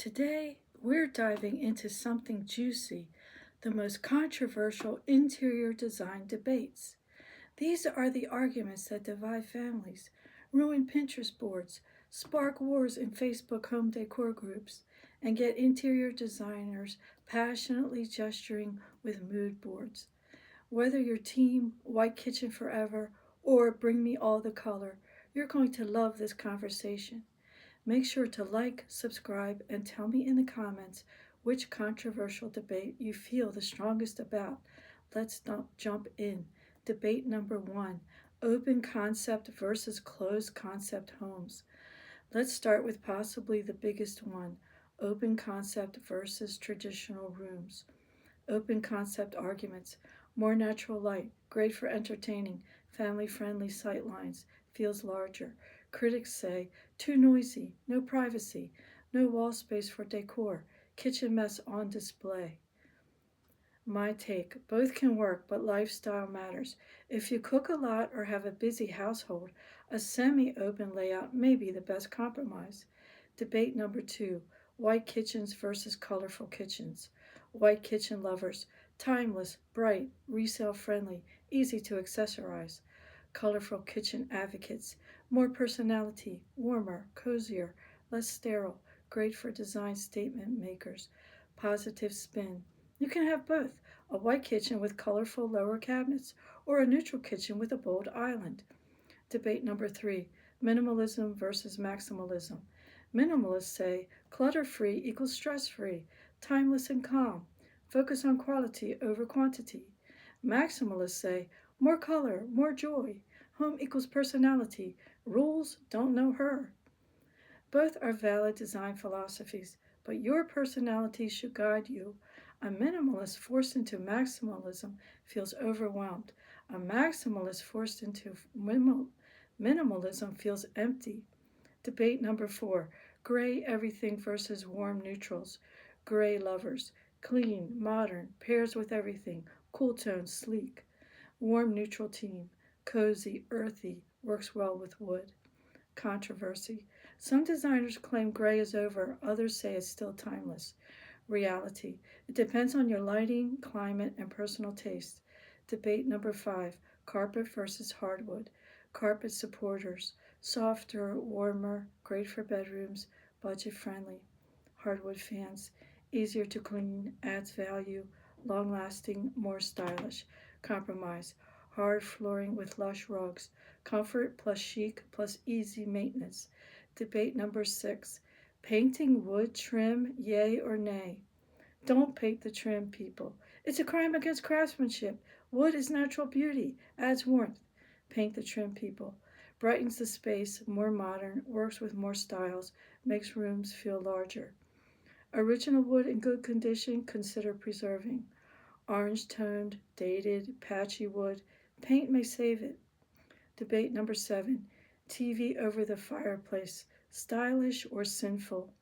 Today, we're diving into something juicy, the most controversial interior design debates. These are the arguments that divide families, ruin Pinterest boards, spark wars in Facebook home decor groups, and get interior designers passionately gesturing with mood boards. Whether you're team White Kitchen Forever or Bring Me All the Color, you're going to love this conversation. Make sure to like, subscribe, and tell me in the comments which controversial debate you feel the strongest about. Let's jump in. Debate number one: open concept versus closed concept homes. Let's start with possibly the biggest one: open concept versus traditional rooms. Open concept arguments: more natural light, great for entertaining, family friendly sightlines, feels larger. Critics say too noisy, no privacy, no wall space for decor, kitchen mess on display. My take: both can work, but lifestyle matters. If you cook a lot or have a busy household, a semi open layout may be the best compromise. Debate number two: white kitchens versus colorful kitchens. White kitchen lovers: timeless, bright, resale friendly, easy to accessorize. Colorful kitchen advocates: more personality, warmer, cozier, less sterile, great for design statement makers. Positive spin: you can have both: a white kitchen with colorful lower cabinets or a neutral kitchen with a bold island. Debate number three: minimalism versus maximalism. Minimalists say clutter free equals stress free, timeless and calm, focus on quality over quantity. Maximalists say more color, more joy, home equals personality, rules don't know her. Both are valid design philosophies, but your personality should guide you. A minimalist forced into maximalism feels overwhelmed. A maximalist forced into minimalism feels empty. Debate number four: gray everything versus warm neutrals. Gray lovers: clean, modern, pairs with everything, cool tones, sleek. Warm neutral team: cozy, earthy, works well with wood. Controversy: some designers claim gray is over, others say it's still timeless. Reality: it depends on your lighting, climate, and personal taste. Debate number five: carpet versus hardwood. Carpet supporters: softer, warmer, great for bedrooms, budget friendly. Hardwood fans: easier to clean, adds value, long lasting, more stylish. Compromise: hard flooring with lush rugs, comfort plus chic plus easy maintenance. Debate number six: painting wood trim, yay or nay? Don't paint the trim, people. It's a crime against craftsmanship. Wood is natural beauty, adds warmth. Paint the trim, people. Brightens the space, more modern, works with more styles, makes rooms feel larger. Original wood in good condition, consider preserving. Orange toned, dated, patchy wood, paint may save it. Debate number seven: TV over the fireplace, stylish or sinful?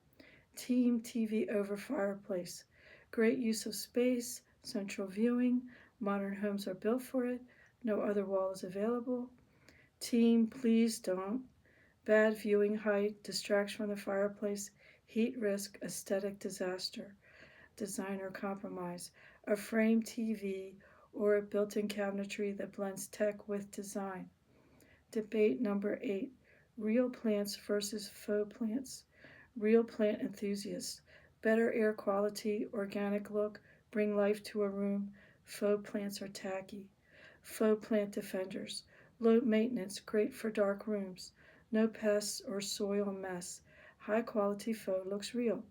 Team TV over fireplace. Great use of space, central viewing, modern homes are built for it, no other wall is available. Team please don't. Bad viewing height, distracts from the fireplace, heat risk, aesthetic disaster. Designer compromise: a frame TV or a built-in cabinetry that blends tech with design. Debate number eight: real plants versus faux plants. Real plant enthusiasts: better air quality, organic look, bring life to a room. Faux plants are tacky. Faux plant defenders: low maintenance, great for dark rooms, no pests or soil mess. High quality faux looks real.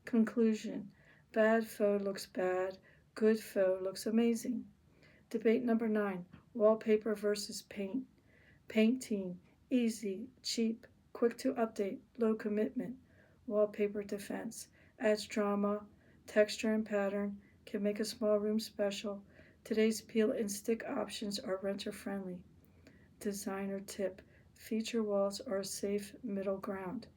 Conclusion: bad faux looks bad, good faux looks amazing. Debate number nine: wallpaper versus paint. Paint team: easy, cheap, quick to update, low commitment. Wallpaper defense: adds drama, texture and pattern, can make a small room special. Today's peel and stick options are renter friendly. Designer tip: feature walls are a safe middle ground.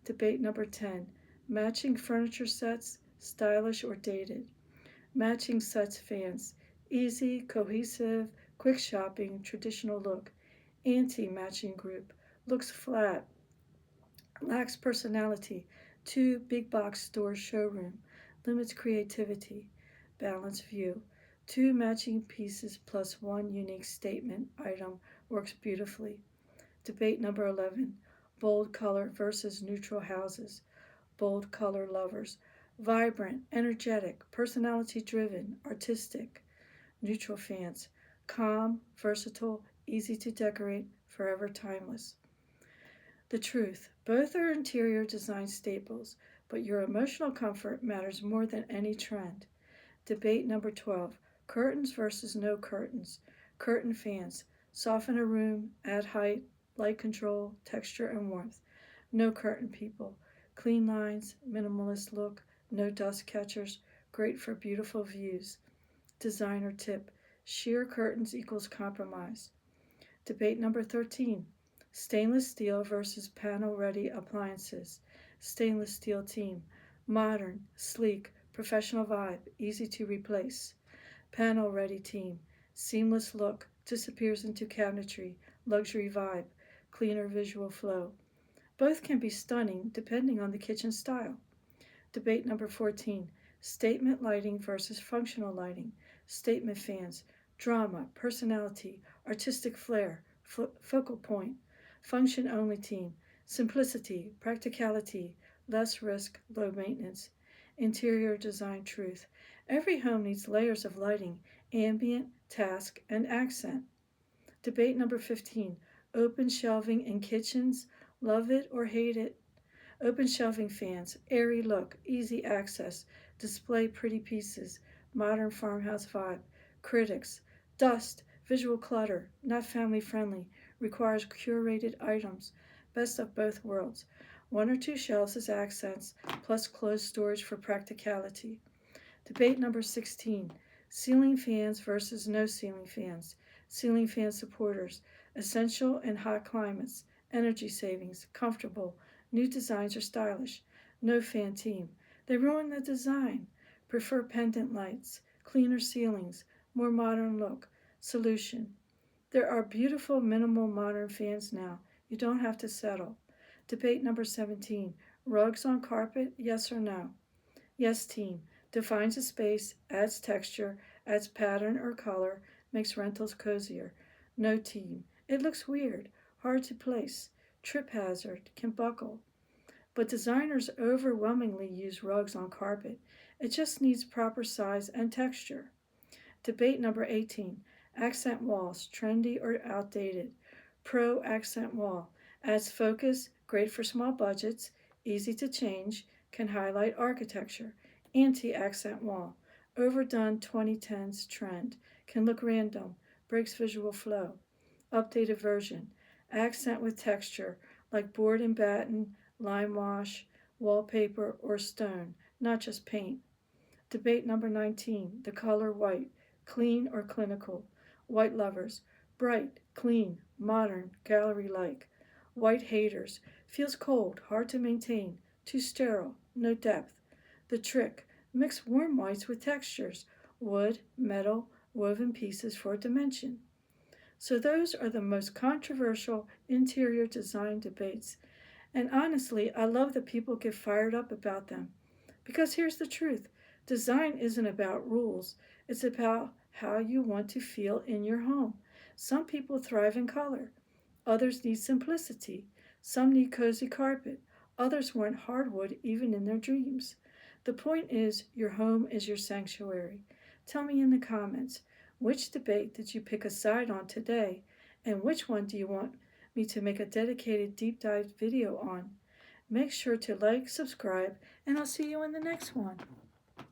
Debate number 10: matching furniture sets, stylish or dated. Matching sets fans: easy, cohesive, quick shopping, traditional look. Anti matching group: looks flat, lacks personality, 2. Big box store showroom, limits creativity, balanced view. 2 matching pieces plus 1 unique statement item works beautifully. Debate number 11. Bold color versus neutral houses. Bold color lovers. Vibrant, energetic, personality driven, artistic. Neutral fans. Calm, versatile, easy to decorate, forever timeless. The truth. Both are interior design staples, but your emotional comfort matters more than any trend. Debate number 12. Curtains versus no curtains. Curtain fans. Soften a room, add height, light control, texture, and warmth. No curtain people. Clean lines, minimalist look, no dust catchers, great for beautiful views. Designer tip. Sheer curtains equals compromise. Debate number 13. Stainless steel versus panel-ready appliances. Stainless steel team. Modern, sleek, professional vibe, easy to replace. Panel-ready team. Seamless look, disappears into cabinetry, luxury vibe, cleaner visual flow. Both can be stunning depending on the kitchen style. Debate number 14. Statement lighting versus functional lighting. Statement fans. Drama, personality, artistic flair, focal point. Function only team. Simplicity, practicality, less risk, low maintenance. Interior design truth. Every home needs layers of lighting, ambient, task, and accent. Debate number 15. Open shelving in kitchens. Love it or hate it. Open shelving fans, airy look, easy access, display pretty pieces, modern farmhouse vibe. Critics, dust, visual clutter, not family friendly, requires curated items. Best of both worlds. 1 or 2 shelves as accents, plus closed storage for practicality. Debate number 16. Ceiling fans versus no ceiling fans. Ceiling fan supporters. Essential in hot climates. Energy savings. Comfortable. New designs are stylish. No fan team. They ruin the design. Prefer pendant lights. Cleaner ceilings. More modern look. Solution. There are beautiful minimal modern fans now. You don't have to settle. Debate number 17. Rugs on carpet, yes or no? Yes, team. Defines a space, adds texture, adds pattern or color, makes rentals cozier. No, team. It looks weird, hard to place, trip hazard, can buckle. But designers overwhelmingly use rugs on carpet. It just needs proper size and texture. Debate number 18. Accent walls, trendy or outdated? Pro accent wall. Adds focus, great for small budgets, easy to change, can highlight architecture. Anti-accent wall. Overdone 2010s trend. Can look random, breaks visual flow. Updated version. Accent with texture, like board and batten, lime wash, wallpaper, or stone, not just paint. Debate number 19. The color white. Clean or clinical? White lovers. Bright, clean, modern, gallery-like. White haters. Feels cold, hard to maintain, too sterile, no depth. The trick. Mix warm whites with textures. Wood, metal, woven pieces for dimension. So those are the most controversial interior design debates. And honestly, I love that people get fired up about them. Because here's the truth. Design isn't about rules. It's about how you want to feel in your home. Some people thrive in color. Others need simplicity. Some need cozy carpet. Others want hardwood even in their dreams. The point is, your home is your sanctuary. Tell me in the comments, which debate did you pick a side on today, and which one do you want me to make a dedicated deep dive video on? Make sure to like, subscribe, and I'll see you in the next one.